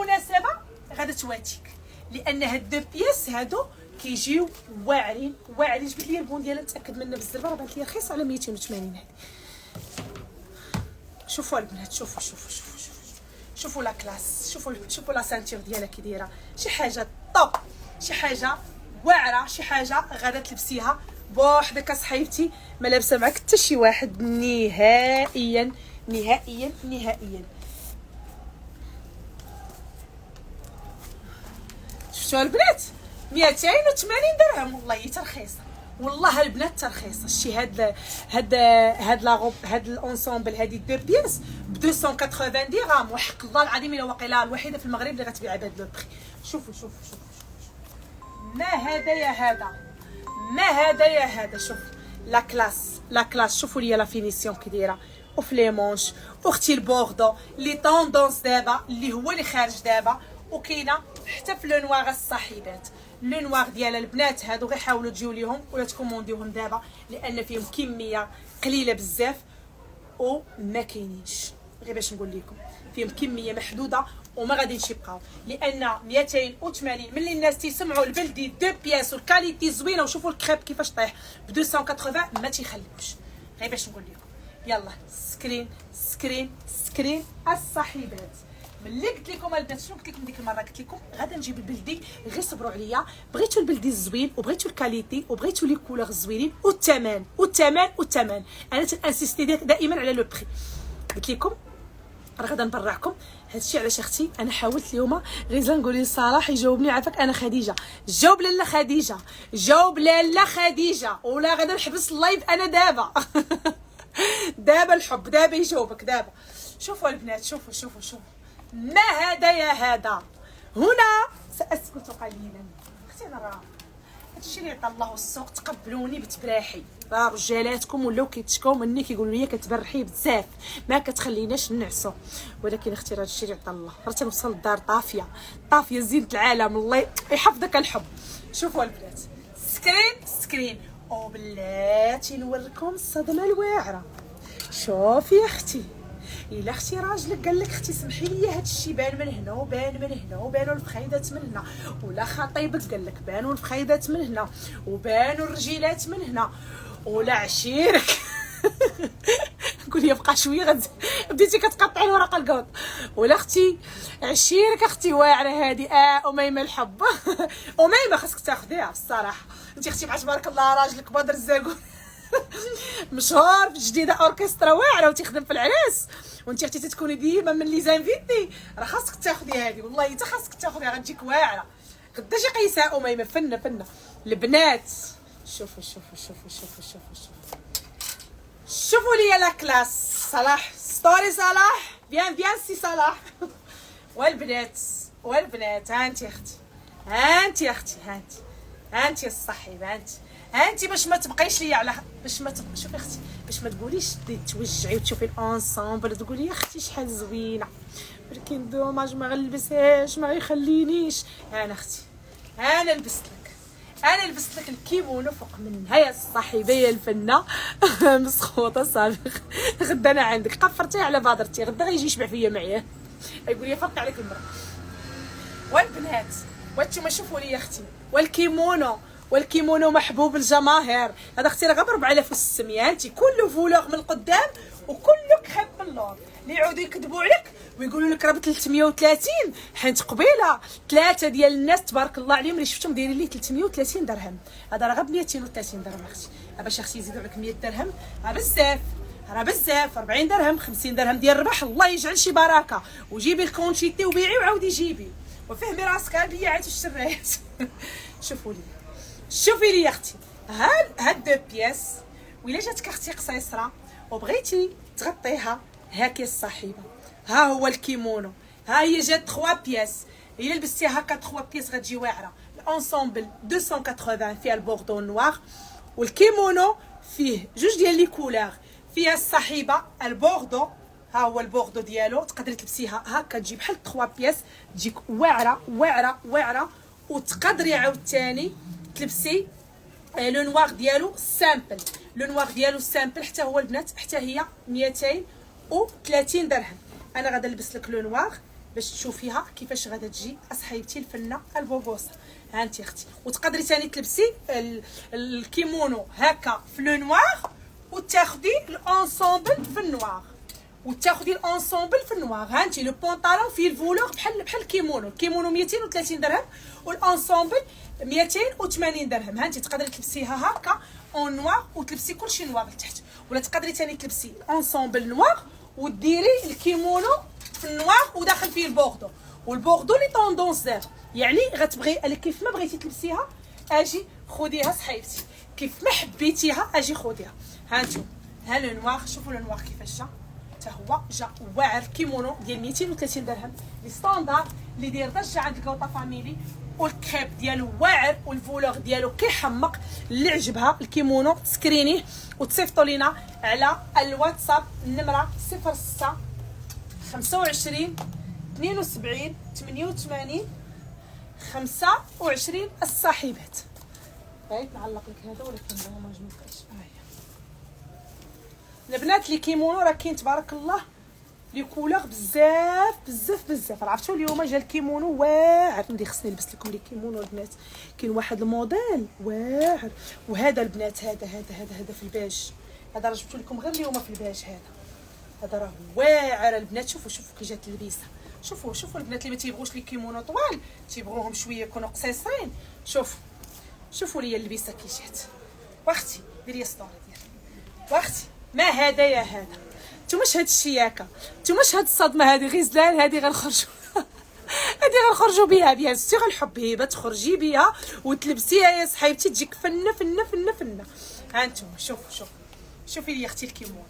مناسبه غادا تواتيك. لان هاد دو بياس هادو كيجيو واعرين. جبت لي البون ديالها نتاكد منها بالزربه، راه بانت لي رخيصه على 280 هذه. شوفوا البنات، شوفوا لا كلاس، شوفوا لا سانتير ديالها كي دايره. شي حاجه طوب، شي حاجه واعره، شي حاجه غادا تلبسيها بوحدك صحيبتي، ما لابسه معك حتى شي واحد نهائيا نهائيا نهائيا. شفتوا البنات 280 درهم، والله ترخيصه، والله البنات ترخيصه. شتي هاد الانسامبل هادي دو بياس ب 280 درهم، وحق الله العظيم الا واقيلا الوحيده في المغرب اللي غتبيع بهاد لو بري. شوفوا ما هذا يا هذا، ما هذا يا هذا. شوف لا كلاس، شوفوا لي لا فينيسيون كي دايره، وفي لي مونش. اختي البوردو لي طوندونس دابا اللي هو اللي خارج دابا، وكاينه حتى في لو نوار الصاحبات. لو نوار ديال البنات هادو غير حاولوا تجيو ليهم ولا تكومونديوهم دابا، لان فيهم كميه قليله بزاف وما كاينينش. غير باش نقول لكم فيهم كميه محدوده وما غاديش يبقاو، لان 280 ملي الناس تيسمعوا البلدي دو بياس والكاليتي زوينه، وشوفوا الكريب كيفاش طايح ب 280 ما تيخليوش. غير باش نقول لكم يلا سكرين الصاحبات. ملي قلت لكم البنات شنو قلت لكم ديك المره؟ قلت لكم غادا نجيب البلدي، غير صبروا عليا. بغيتوا البلدي الزوين وبغيتوا الكاليتي وبغيتوا لي كولور زوينين والثمن انا تنسيستي دائما على لو بري. قلت لكم راه غادا نبرعكم هادشي. علاش اختي انا حاولت اليوم غير نقول لصلاح يجاوبني. عافاك انا خديجه، جاوب لاله خديجه ولا غادا نحبس اللايف انا دابا. دابا الحب دابا يجاوبك دابا. شوفوا البنات، شوفوا ما هذا يا هذا. هنا سأسكت قليلا. اختي انا راه هادشي اللي عطا الله السوق. تقبلوني بتبراحي، راه رجالاتكم ولاو كيتشكاو مني كيقولوا لي كتبرحي بزاف ما كتخليناش نعسو، ولكن اختي راه هادشي اللي عطا الله. راه تنوصل للدار طافيه زينة العالم. الله يحفظك الحب. شوفوا البنات، سكرين وبلاتي نوريكم الصدمه الواعره. شوفي يا اختي، الا اختي راجلك قال لك اختي سمحي لي هاد الشي بان من هنا وبان من هنا وبانوا الفخيدات من هنا، ولا خطيبك قال لك بانوا الفخيدات من هنا وبانوا الرجيلات من هنا، ولا عشيرك قول لي بقى شويه بديتي كتقطعي الورقه القوط، ولا اختي عشيرك اختي واعره هادي. اميمه الحب اميمه خاصك تاخذيها الصراحه. انت اختي بحال تبارك الله راجلك بدر الزاقون مشهور في جديده اوركسترا واعره وتخدم في العراس، وانت اختي تتكوني ديما من لي زانفيتي، راه خاصك تاخذي هذه. والله حتى خاصك تاخذيها غتجيك واعره. غدا شي قيسها اميمه فنه البنات. شوفوا شوفوا لي لا كلاس. صلاح ستوري صلاح بيان سي صلاح والبنات ها انت يا اختي ها انت الصحيبه ها انت باش ما تبقيش ليا على شوفي اختي باش ما تقوليش توجعي وتشوفي الانسامبل تقولي يا اختي شحال زوينه، ولكن دوماج ما غنلبسهاش ما يخلينيش. انا اختي انا لبست لك الكيمونو فوق منها يا الصاحبيه الفنه مسخوطه صافي. غدا انا عندك قفرتي على بادرتي، غدا غيجي يشبع فيا معايا يقول لي فرق عليك المرا. والبنات وانتم شوفوا لي يا اختي، والكيمونو محبوب الجماهير. هذا اختي راه غير ب 4600. انت كله فولور من القدام وكله كخيب من اللور. اللي يعاودوا يكذبوا عليك ويقولوا لك راه ب 330 حيت قبيله 3 ديال الناس تبارك الله عليهم اللي شفتهم دايرين لي 330 درهم. هذا راه غير ب 230 درهم اختي. باش اختي يزيدوا لك 100 درهم راه بزاف 40 درهم 50 درهم ديال الربح. الله يجعل شي بركه وجيبي الكونشيتي وبيعي وعاودي جيبي وفهمي راسك البيعات والشرايات. شوفي لي يا اختي هاد دو بياس، وإلا جاتك اختي قصيصره وبغيتي تغطيها هاكي الصاحبه، ها هو الكيمونو، ها هي جات 3 بياس. الا لبستيها هكا 3 بياس غتجي واعره. الانسامبل 280 فيها البوردو نوار، والكيمونو فيه جوج ديال لي كولور. فيها الصاحبه البوردو، ها هو البوردو ديالو، تقدري تلبسيها هكا تجي بحال 3 بياس تجيك واعره. وتقدري عاوتاني تلبسي لو نوار ديالو سامبل، حتى هو البنات حتى هي 230 درهم. انا غادا نلبس لك لو نوار باش تشوفيها كيفاش غادا تجي اصحيبتي الفنه البوبوسه. ها انت اختي، وتقدري ثاني تلبسي الكيمونو هكا في لو نوار وتاخدي الانسامبل في النوار ها انت لو بونطالون فيه الفولور بحال الكيمونو 230 درهم والانسامبل 280 درهم. ها انت تقدري تلبسيها هكا اون نوار وتلبسي كلشي نوار لتحت، ولا تقدري ثاني تلبسي الانسامبل نوار وديري الكيمونو في النوار وداخل فيه البوردو، والبوردو لي طوندونس دابا يعني غتبغي كيف ما بغيتي تلبسيها اجي خديها صحيبتي، كيف ما حبيتيها اجي خديها. ها انتم ها لو نوار، شوفوا لو نوار كيفاش حتى هو جا واعر. كيمونو ديال 230 درهم لي ستاندار اللي داير ضجه عند الكوطا فاميلي، والكريب ديالو واعر والفولور ديالو كيحمق. اللي عجبها الكيمونو تسكرينيه وتصيفطوا لينا على الواتساب النمره 06 25 72 88 25 الصاحبات. بغيت نعلق لك هذا ولكن ما مجموعش. البنات لي كيمونو راه كاين تبارك الله لي كولور بزاف. عرفتوا اليوم جا الكيمونو واعر. ندي خصني نلبس لكم لي كيمونو البنات. كاين واحد الموديل واعر، وهذا البنات هذا في الباج. هذا راه جبت لكم غير اليوم في الباج. هذا راه واعر البنات. شوفوا كي جات اللبسه. شوفوا البنات اللي ما تيبغوش لي كيمونو طوال تيبغوهم شويه يكونوا قصيصين. شوفوا لي اللبسه كي جات. واختي ديري ستوري ديالي واختي. ما هذا يا هذا نتوما هاد الشياكه، نتوما هاد الصدمه هذه غزلان هذه غنخرجوا بها بيان ستي. غنحب هبه تخرجي بها وتلبسيها يا صحيبتي تجيك فنه. ها انتم شوفي لي اختي الكيمونو.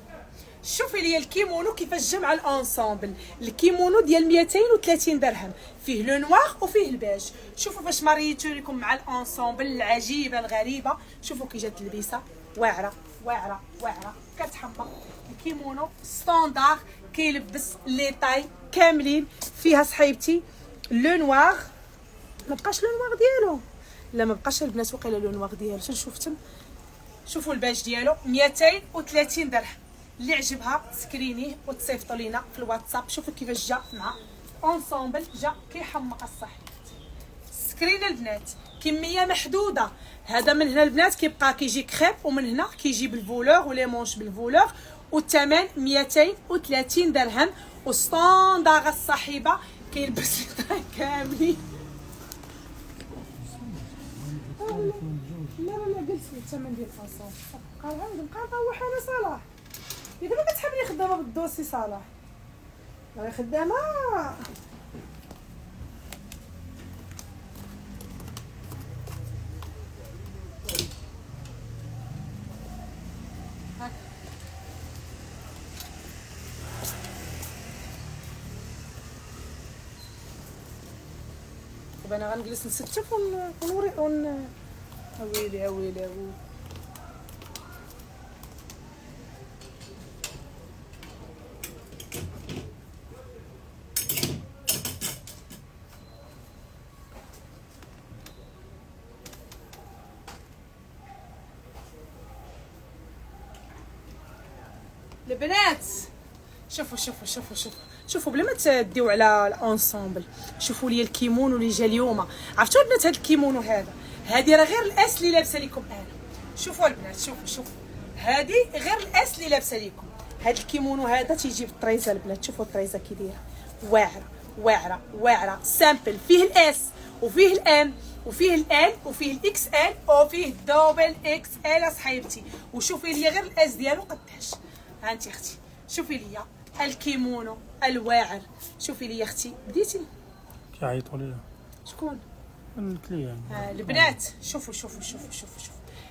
شوفي لي الكيمونو كيفاش جا مع الانسامبل. الكيمونو ديال 230 درهم، فيه لو نوار وفيه البيج. شوفوا فاش مريتو لكم مع الانسامبل العجيبه الغريبه. شوفوا كي جات اللبسه واعره واعره واعره كتحمق. الكيمونو ستاندار كيلبس لي طاي كاملين. فيها صحيبتي لو نوار، ما بقاش لو نوار ديالو، لا ما بقاش البنات وقيله لو نوار ديالو. شفتم؟ شوفوا الباج ديالو 230 درهم. اللي عجبها سكرينيه وتصيفطوا لينا في الواتساب. شوفوا كيفاش جا مع انسامبل، جا كيحمق الصحيحات. سكرين البنات كميه محدوده. هذا من هنا البنات كيبقى كيجي كريب، ومن هنا كيجي بالفولور ولي مونش بالفولور، والثمن 230 درهم. وستاندار الصاحبه كيلبس كاملين. لا جلسي الثمن ديال الفاصون بقى نروح انا صلاح. اذا ما كتحبني خدامه بالدوسي صلاح راهي خدامه. دابا انا غنجلس نستف ونوري اويلي اويلي اويلي. البنات شوفوا بلا ما تديو على الانسامبل. شوفوا لي الكيمونو اللي جا اليوم. عرفتوا البنات هذا الكيمونو هذه راه غير الاس اللي لابسه لكم انا. شوفوا البنات شوفوا هذه غير الاس اللي لابسه لكم. هذا الكيمونو هذا تيجي بالطريزه البنات. شوفوا الطريزه كي دايره واعره واعره واعره سامبل. فيه الاس وفيه الام وفيه الال وفيه الاكس ال وفيه الدوبل اكس ال اصحيبتي. وشوفي لي غير الاس ديالو قداش. ها انت اختي شوفي لي الكيمونو الواعر. شوفي لي اختي بديتي كيعيطوا ليا. شكون؟ الكليان. البنات شوفوا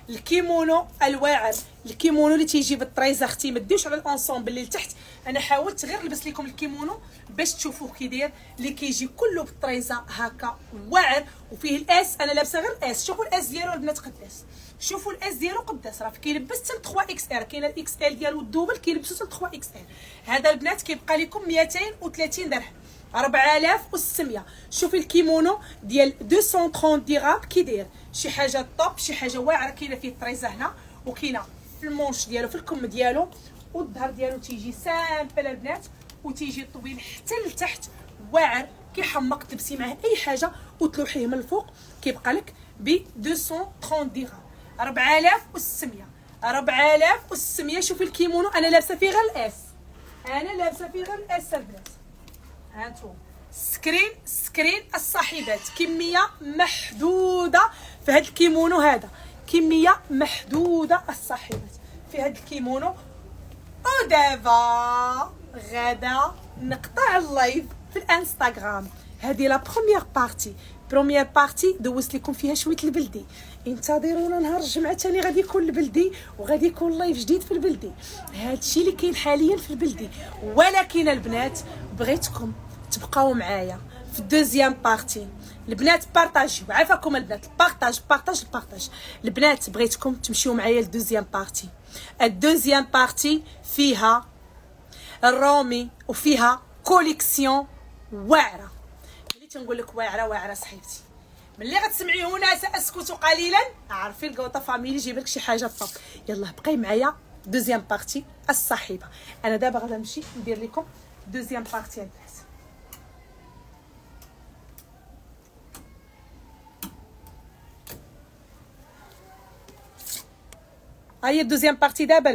الكيمونو الواعر. الكيمونو اللي تيجي بالطريزه اختي. ما ديوش على الانسامبل اللي لتحت. انا حاولت غير نلبس لكم الكيمونو باش تشوفوه كي داير، اللي كيجي كله بالطريزه هكا واعر. وفيه الاس، انا لابسه غير الاس. شوفوا الاس ديالو البنات قداش. شوفوا الاس ديالو قداش راه كيلبس حتى 3 اكس ال. كاينه الاكس ال ديالو الدوبل كيلبسوا حتى 3 اكس ال. هذا البنات كيبقى لكم 230 درهم 4600. شوفي الكيمونو ديال 230 درهم كي داير. شي حاجه طوب، شي حاجه واعره. كاينه فيه الطريزه هنا، وكاينه في المونش ديالو، في الكم ديالو، والظهر ديالو تيجي سامبل البنات، وتيجي طويل حتى لتحت واعر كيحمق. تلبسي معاه اي حاجه وتلوحيه من الفوق كيبقى لك ب 230 درهم 4600 4600. شوفي الكيمونو انا لابسه فيه غير الاس. البنات هانتوما سكرين الصاحبات. كميه محدوده في هذا الكيمونو. هذا كميه محدوده الصاحبات في هذا الكيمونو. ودابا غدا نقطع اللايف في الانستغرام. هذه لا بروميير بارتي دوزت لكم فيها شويه البلدي. انتظرونا نهار الجمعه ثاني غادي يكون البلدي، وغادي يكون لايف جديد في البلدي. هذا الشيء اللي كاين حاليا في البلدي. ولكن البنات بغيتكم تبقاو معايا في الدوزيام بارتي. البنات بارطاجيو، عافاكم البنات. بارطاج البنات بغيتكم تمشيو معايا للدوزيام بارتي. الدوزيام بارتي فيها الرومي وفيها كوليكسيون واعره. ملي تنقول لك واعره صحيبتي، ملي غتسمعي هنا ساسكت قليلا عارفي الكوطه فاميلي جيب لك شي حاجه طاب. يلا بقاي معايا دوزيام بارتي الصاحبه. انا دابا غادا نمشي ندير لكم دوزيام بارتي البنات. هاهي الدوزيام بارتي دابا.